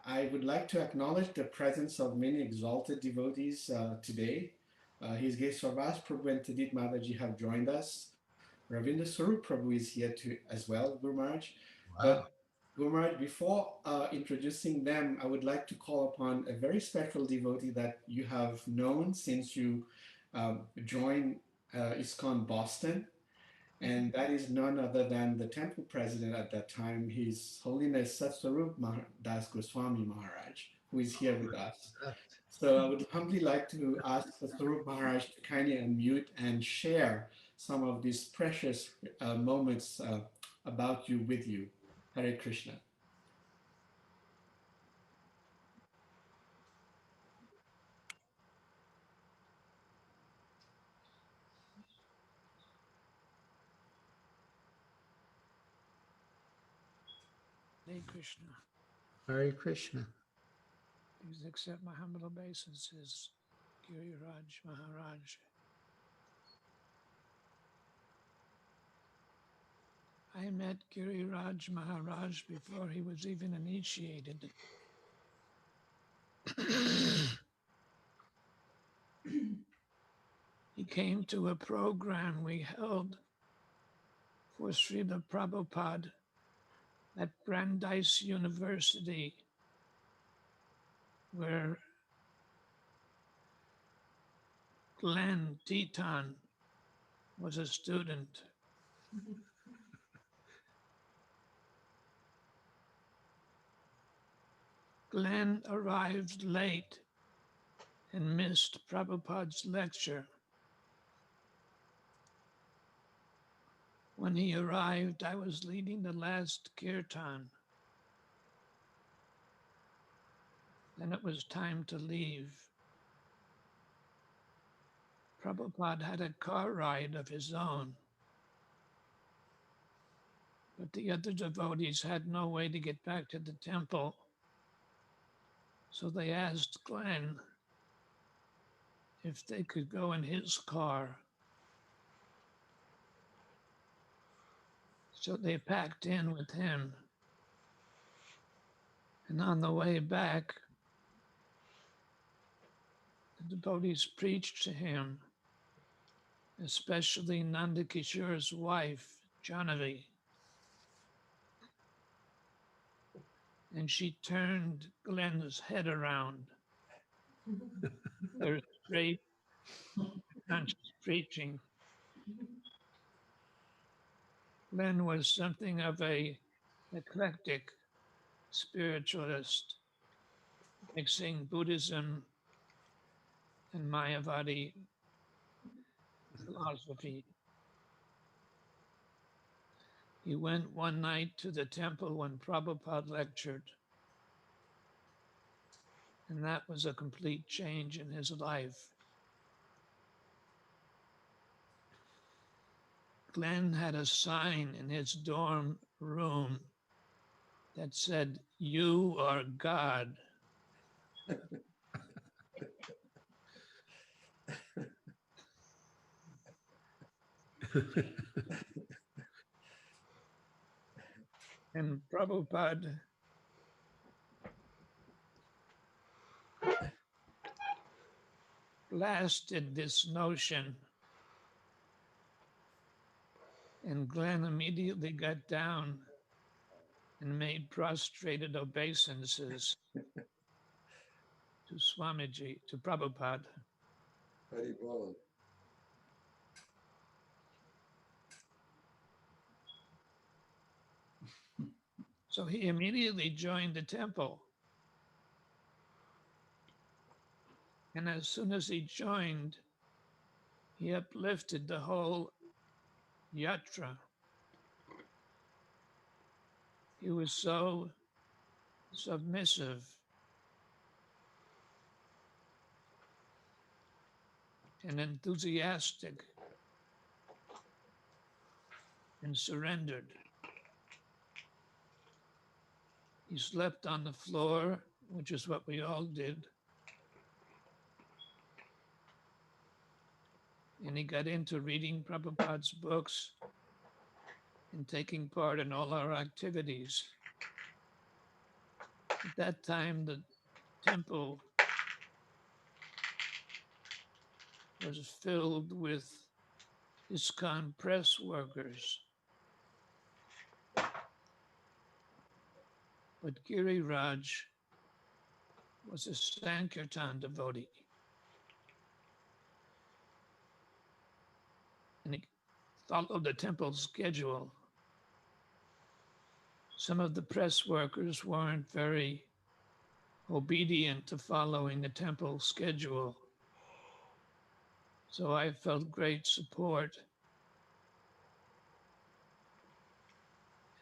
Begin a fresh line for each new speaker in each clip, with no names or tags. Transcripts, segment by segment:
I would like to acknowledge the presence of many exalted devotees today. His guests Sarvas Prabhu and Tadit Mataji have joined us. Ravinda Sarup Prabhu is here too as well, Guru Maharaj.
Wow.
But Guru Maharaj, before introducing them, I would like to call upon a very special devotee that you have known since you joined ISKCON Boston. And that is none other than the temple president at that time, His Holiness Satsarup Das Goswami Maharaj, who is here with us. So I would humbly like to ask Satsarup Maharaj to kindly unmute and share some of these precious moments about you with you. Hare Krishna.
Hare Krishna.
Hare Krishna.
Please accept my humble obeisances, Giriraja Maharaj. I met Giriraja Maharaj before he was even initiated. He came to a program we held for Srila Prabhupada at Brandeis University, where Glenn Teton was a student. Glenn arrived late and missed Prabhupada's lecture. When he arrived, I was leading the last kirtan. Then it was time to leave. Prabhupada had a car ride of his own, but the other devotees had no way to get back to the temple. So they asked Glenn if they could go in his car. So they packed in with him. And on the way back, the devotees preached to him, especially Nandakishore's wife, Janavi. And she turned Glenn's head around. Their straight, conscious preaching. Glenn was something of a eclectic spiritualist, mixing Buddhism and Mayavadi philosophy. He went one night to the temple when Prabhupada lectured, and that was a complete change in his life. Glenn had a sign in his dorm room that said, "You are God." And Prabhupada blasted this notion, and Glenn immediately got down and made prostrated obeisances to Swamiji, to Prabhupada.
Very well.
So he immediately joined the temple. And as soon as he joined, he uplifted the whole yatra. He was so submissive and enthusiastic and surrendered. He slept on the floor, which is what we all did. And he got into reading Prabhupada's books and taking part in all our activities. At that time, the temple was filled with ISKCON press workers. But Giriraj was a Sankirtan devotee. And he followed the temple schedule. Some of the press workers weren't very obedient to following the temple schedule. So I felt great support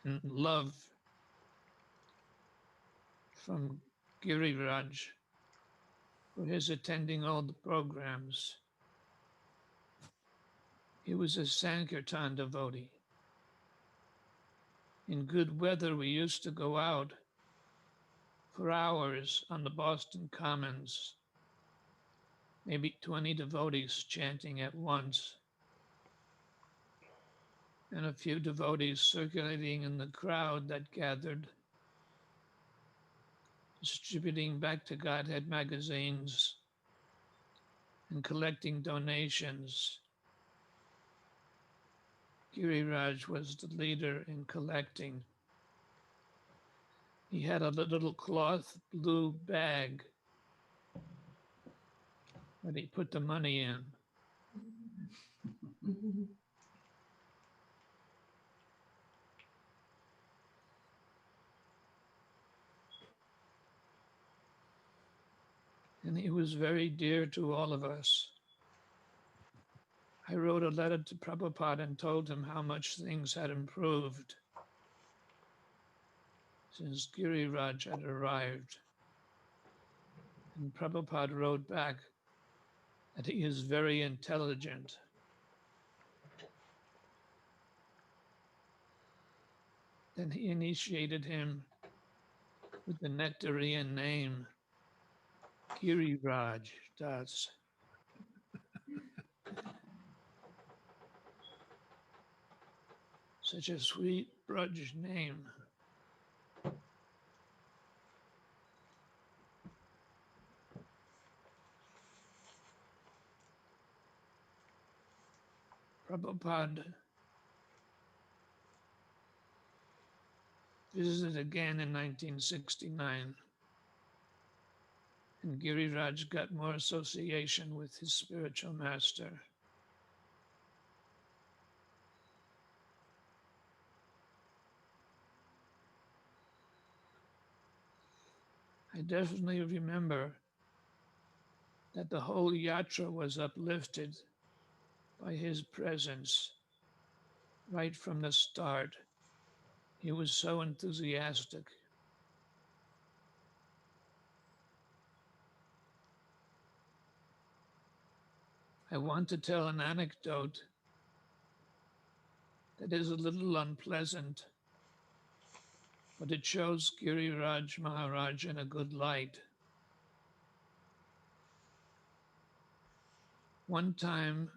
and love from Giriraj for his attending all the programs. He was a Sankirtan devotee. In good weather, we used to go out for hours on the Boston Commons, maybe 20 devotees chanting at once, and a few devotees circulating in the crowd that gathered, distributing Back to Godhead magazines and collecting donations. Giriraj was the leader in collecting. He had a little cloth blue bag that he put the money in. And he was very dear to all of us. I wrote a letter to Prabhupada and told him how much things had improved since Giriraj had arrived. And Prabhupada wrote back that he is very intelligent. Then he initiated him with the nectarian name Giriraj Das. Such a sweet Braj name. Prabhupada visited again in 1969, and Giriraj got more association with his spiritual master. I definitely remember that the whole yatra was uplifted by his presence right from the start. He was so enthusiastic. I want to tell an anecdote that is a little unpleasant, but it shows Giriraja Maharaja in a good light. One time,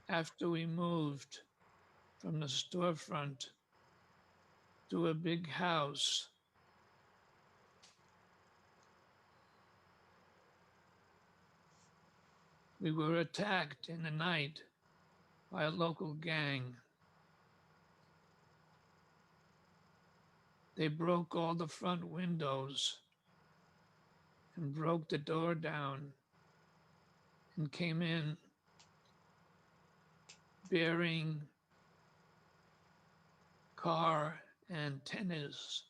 after we moved from the storefront to a big house, we were attacked in the night by a local gang. They broke all the front windows and broke the door down and came in bearing car antennas,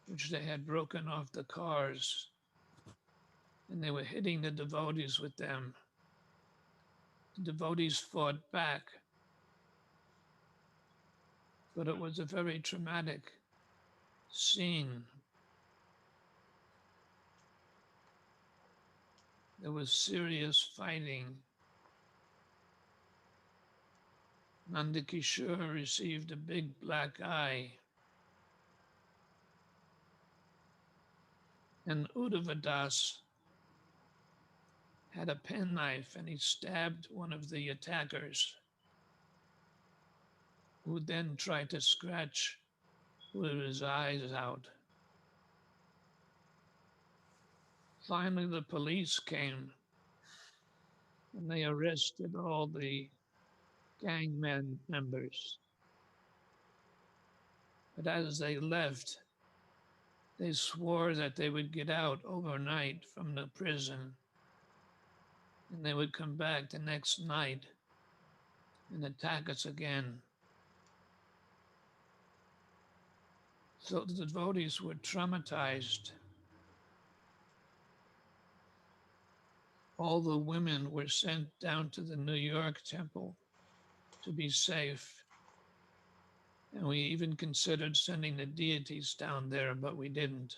which they had broken off the cars, and they were hitting the devotees with them. The devotees fought back, but it was a very traumatic scene. There was serious fighting. Nandakishore received a big black eye. And Uddhavadas had a penknife and he stabbed one of the attackers, who then tried to scratch Uddhava's eyes out. Finally, the police came and they arrested all the gang members. But as they left, they swore that they would get out overnight from the prison and they would come back the next night and attack us again. So the devotees were traumatized. All the women were sent down to the New York temple to be safe. And we even considered sending the deities down there, but we didn't.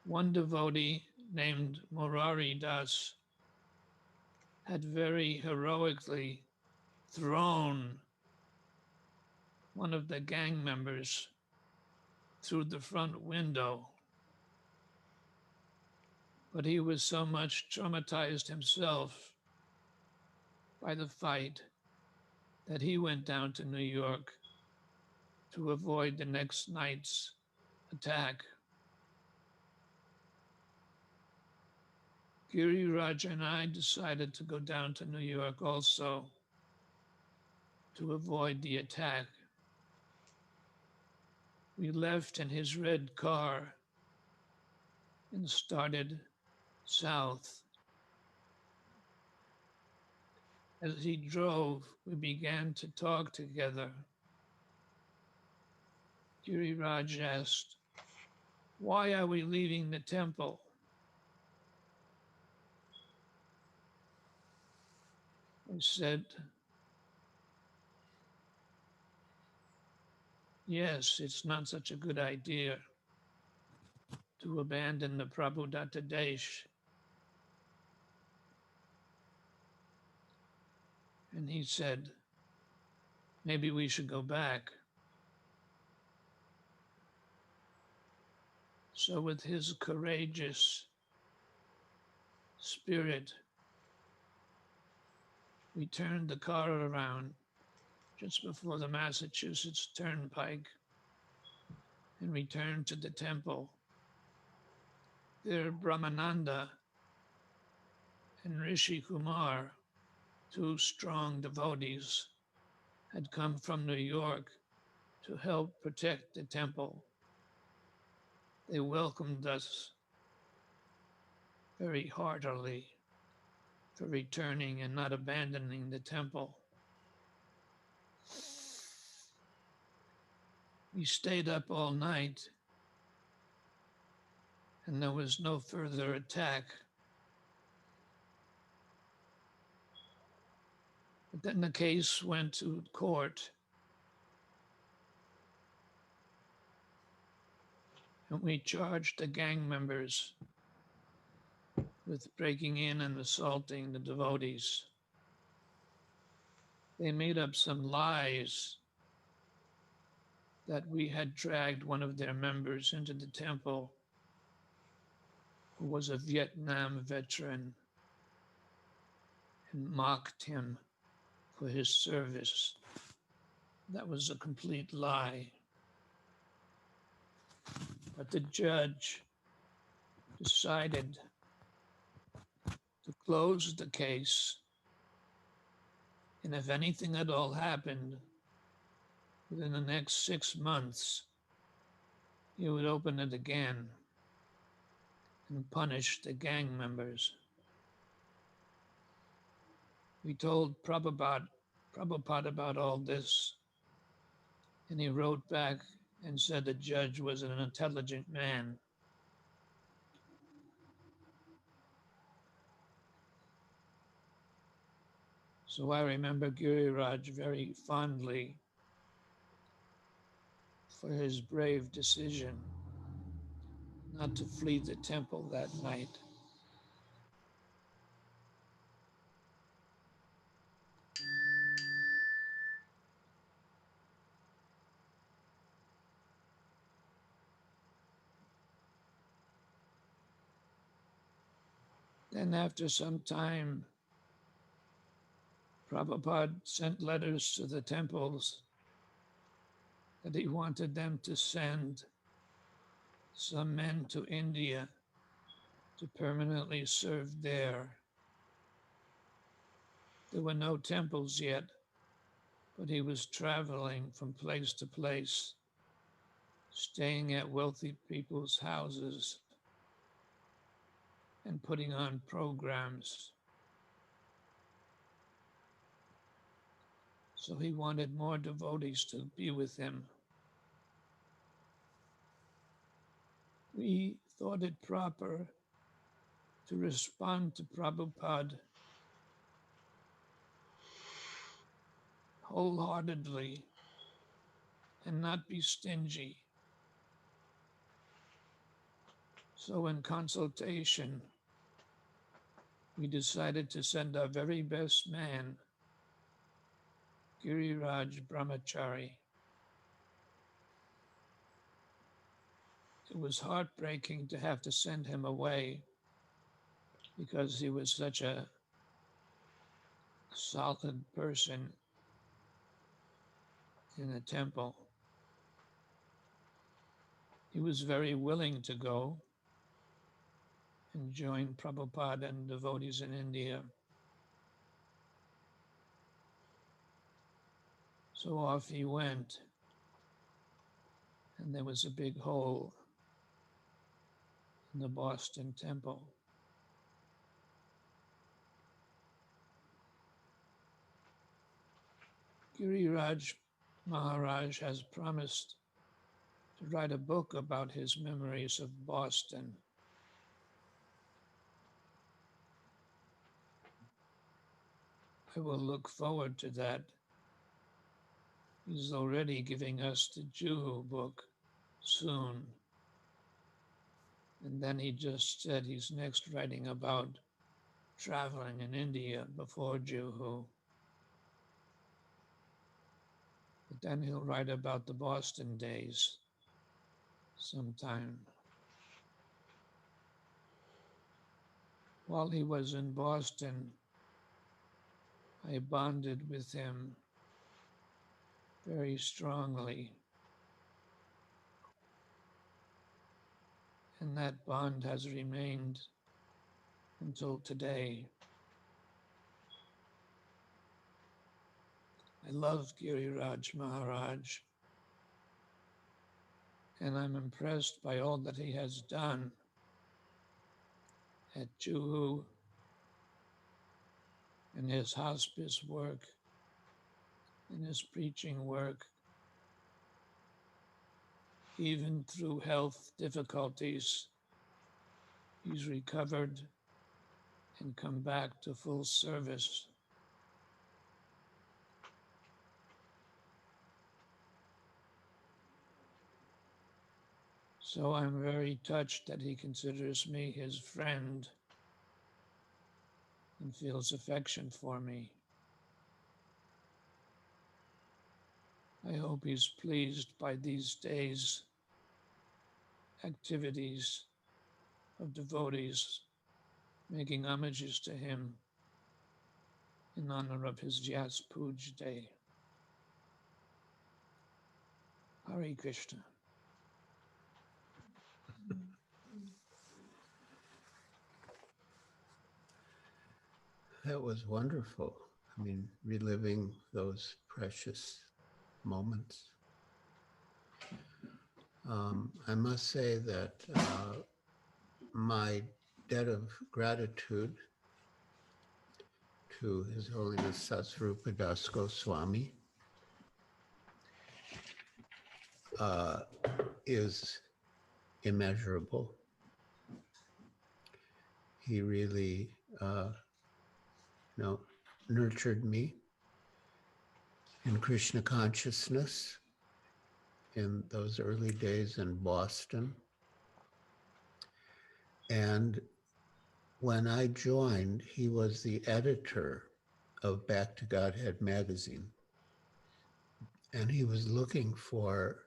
One devotee named Murari Das had very heroically thrown one of the gang members through the front window. But he was so much traumatized himself by the fight that he went down to New York to avoid the next night's attack. Giriraja and I decided to go down to New York also to avoid the attack. We left in his red car and started south. As he drove, we began to talk together. Giriraj asked, "Why are we leaving the temple?" I said, "Yes, it's not such a good idea to abandon the Prabhudatta Desh." And he said, "Maybe we should go back." So with his courageous spirit, we turned the car around just before the Massachusetts Turnpike and returned to the temple. There, Brahmananda and Rishi Kumar, two strong devotees, had come from New York to help protect the temple. They welcomed us very heartily for returning and not abandoning the temple. We stayed up all night and there was no further attack. But then the case went to court and we charged the gang members with breaking in and assaulting the devotees. They made up some lies that we had dragged one of their members into the temple who was a Vietnam veteran and mocked him for his service. That was a complete lie. But the judge decided to close the case, and if anything at all happened within the next 6 months, he would open it again and punish the gang members. We told Prabhupada about all this, and he wrote back and said the judge was an intelligent man. So I remember Giriraj very fondly for his brave decision not to flee the temple that night. Then after some time, Prabhupada sent letters to the temples that he wanted them to send some men to India to permanently serve there. There were no temples yet, but he was traveling from place to place, staying at wealthy people's houses and putting on programs. So he wanted more devotees to be with him. We thought it proper to respond to Prabhupada wholeheartedly and not be stingy. So in consultation, we decided to send our very best man, Giriraj Brahmachari. It was heartbreaking to have to send him away because he was such a solid person in the temple. He was very willing to go and join Prabhupada and devotees in India. So off he went, and there was a big hole in the Boston temple. Giriraja Maharaj has promised to write a book about his memories of Boston. I will look forward to that. He's already giving us the Juhu book soon. And then he just said he's next writing about traveling in India before Juhu. But then he'll write about the Boston days sometime. While he was in Boston, I bonded with him very strongly. And that bond has remained until today. I love Giriraja Maharaj, and I'm impressed by all that he has done at Juhu and his hospice work and his preaching work. Even through health difficulties, he's recovered and come back to full service. So I'm very touched that he considers me his friend and feels affection for me. I hope he's pleased by these days' activities of devotees making homages to him in honor of his Vyas Puj Day. Hare Krishna.
That was wonderful. I mean, reliving those precious moments. I must say that my debt of gratitude to His Holiness Satsvarupa Das Goswami is immeasurable. He really, nurtured me in Krishna consciousness in those early days in Boston. And when I joined, he was the editor of Back to Godhead magazine. And he was looking for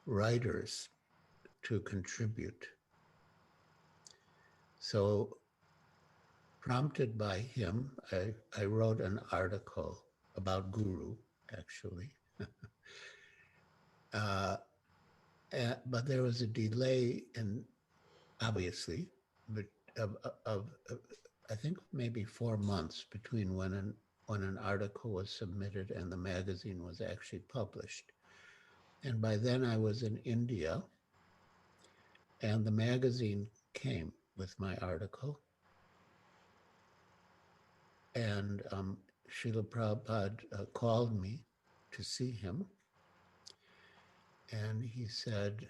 writers to contribute. So, prompted by him, I wrote an article about Guru, actually. but there was a delay in, obviously, but of I think maybe 4 months between when an article was submitted and the magazine was actually published. And by then I was in India, and the magazine came with my article. And Srila Prabhupada called me to see him. And he said,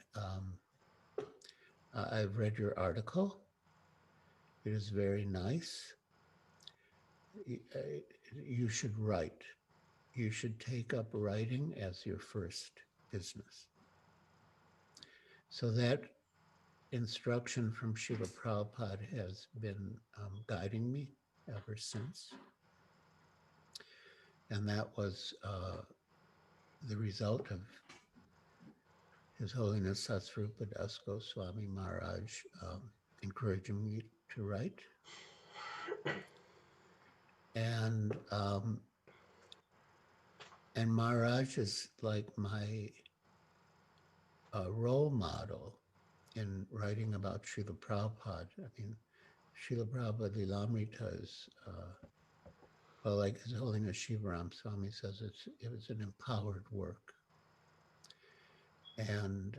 I've read your article. It is very nice. You should write. You should take up writing as your first business. So that instruction from Srila Prabhupada has been guiding me ever since. And that was the result of His Holiness Satsvarupa Das Goswami Maharaj encouraging me to write. And Maharaj is like my role model in writing about Srila Prabhupada. I mean, Srila Prabhupada Lilamrita is, well, like His Holiness Shivaram Swami says, it was an empowered work. And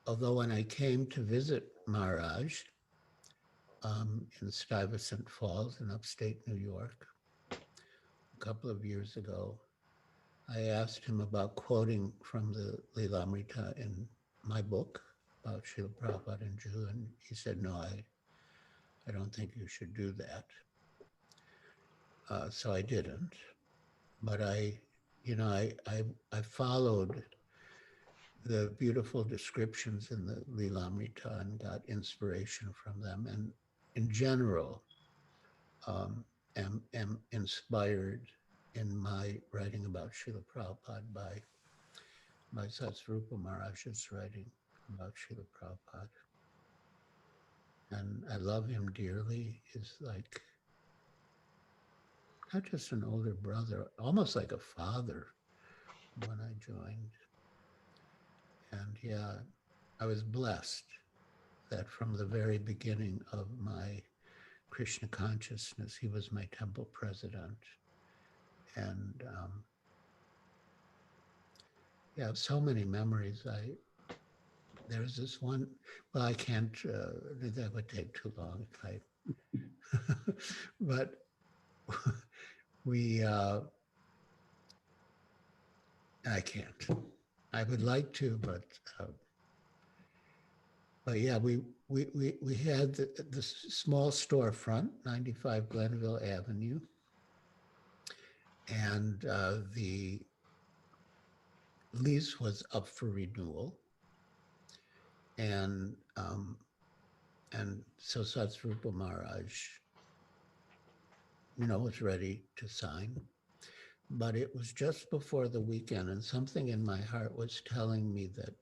although when I came to visit Maharaj in Stuyvesant Falls in upstate New York a couple of years ago, I asked him about quoting from the Lilamrita in my book about Srila Prabhupada and Jew, and he said, no, I don't think you should do that. So I didn't, but I followed the beautiful descriptions in the Lilamrita and got inspiration from them, and in general, am inspired in my writing about Srila Prabhupada by Satsvarupa Maharaj's writing about Srila Prabhupada. And I love him dearly. He's like, not just an older brother, almost like a father when I joined. And yeah, I was blessed that from the very beginning of my Krishna consciousness, he was my temple president. And yeah, so many memories. There's this one, well, I can't, that would take too long if I, but I can't. I would like to, but yeah, we had the small storefront, 95 Glenville Avenue, and the lease was up for renewal, and so Satsvarupa Maharaj, was ready to sign, but it was just before the weekend, and something in my heart was telling me that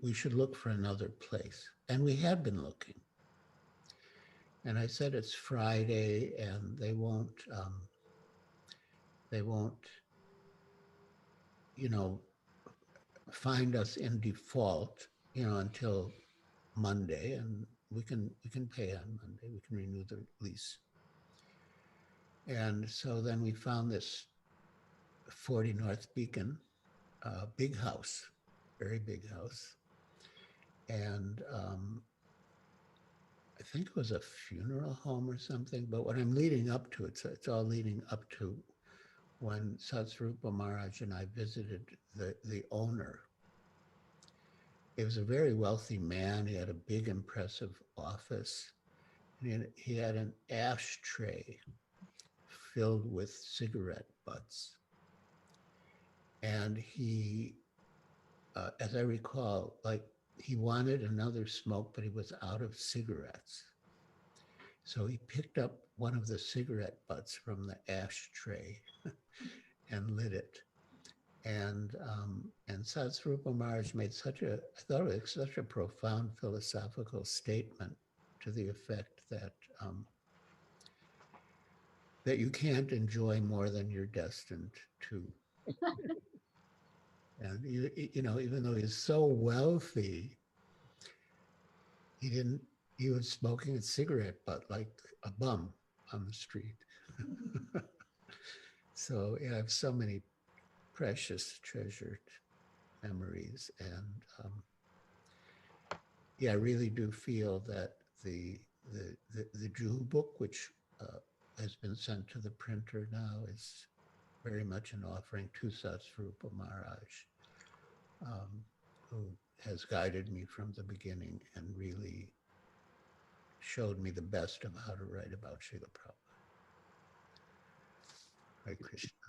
we should look for another place. And we had been looking. And I said, it's Friday and they won't, find us in default, until Monday, and we can pay on Monday. We can renew the lease. And so then we found this 40 North Beacon, big house, very big house. And I think it was a funeral home or something, but what I'm leading up to, it's all leading up to when Satsvarupa Maharaj and I visited the owner. He was a very wealthy man. He had a big, impressive office. And he had an ashtray filled with cigarette butts. And he, as I recall, he wanted another smoke, but he was out of cigarettes. So he picked up one of the cigarette butts from the ashtray and lit it. And Satsvarupa Maharaj made I thought it was such a profound philosophical statement to the effect that that you can't enjoy more than you're destined to. you know, even though he's so wealthy, he was smoking a cigarette butt like a bum on the street. So yeah, I have so many precious, treasured memories. And yeah, I really do feel that the Jew book, which has been sent to the printer now, is very much an offering to Satsvarupa Maharaj, who has guided me from the beginning and really showed me the best of how to write about Srila Prabhupada. Hare Krishna.